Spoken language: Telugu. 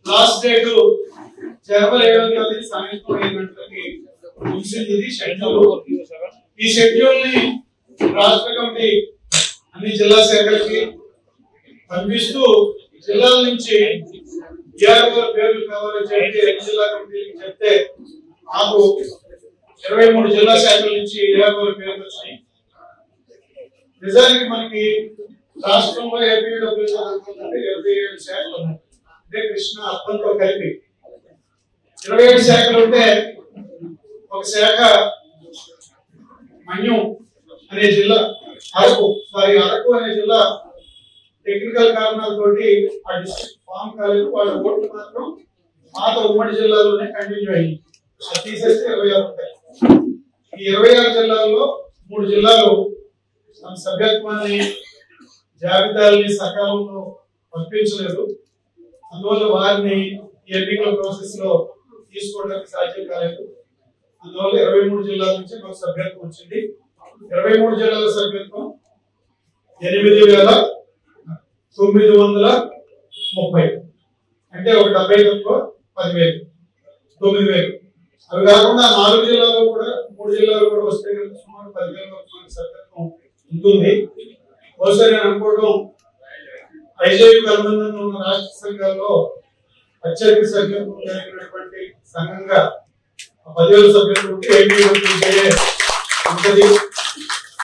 లాస్ట్ డేట్ జనవరి 7వ తేదీ సాయంత్రం 5 గంటలకి ముగిసింది షెడ్యూల్. ఈ షెడ్యూల్ ని రాష్ట్ర కమిటీ అన్ని జిల్లా శాఖలకి పంపిస్తూ జిల్లాల నుంచి పేర్లు కావాలని చెప్పి అన్ని జిల్లా కమిటీలకు చెప్తే మాకు 23 జిల్లా శాఖల నుంచి 20 పేర్లు వచ్చినాయి. నిజానికి మనకి రాష్ట్రంలో ఏపీడబ్ల్యూ 27 శాఖలు ఉన్నాయి. అంటే కృష్ణ అప్పంతో కలిపి 27 శాఖలు ఉంటే ఒక శాఖ మన్యం అనే జిల్లా, అరకు అనే జిల్లా టెక్నికల్ కారణాలతోటి ఆ డిస్ట్రిక్ట్ ఫామ్ కాలేదు. వాళ్ళ ఓట్లు మాత్రం పాత ఉమ్మడి జిల్లాలోనే కంటిన్యూ అయ్యి అది తీసేస్తే 26 ఉంటాయి. ఈ 26 జిల్లాల్లో 3 జిల్లాలు తమ సభ్యత్వాన్ని జాబితాలని సకాలంలో పంపించలేదు. అందువల్ల వారిని ఎన్నికల ప్రాసెస్ లో తీసుకోవడానికి సాధ్యం కాలేదు. అందువల్ల 23 జిల్లాల నుంచి మాకు సభ్యత్వం వచ్చింది. 23 జిల్లాల సభ్యత్వం 8,930, అంటే ఒక 70 తక్కువ 10,000, 9,000. అవి కాకుండా 4 జిల్లాలో కూడా 3 జిల్లాలు కూడా వస్తే సుమారు 10,000 వరకు సభ్యత్వం ఉంటుంది. బహుశా నేను అనుకోవడం ఐజేయుకు అనుబంధంగా ఉన్న రాష్ట్ర సంఘాల్లో అత్యధిక సభ్యత్వం కలిగినటువంటి సంఘంగా 10,000 సభ్యులు ఉంటే ఉంటుంది.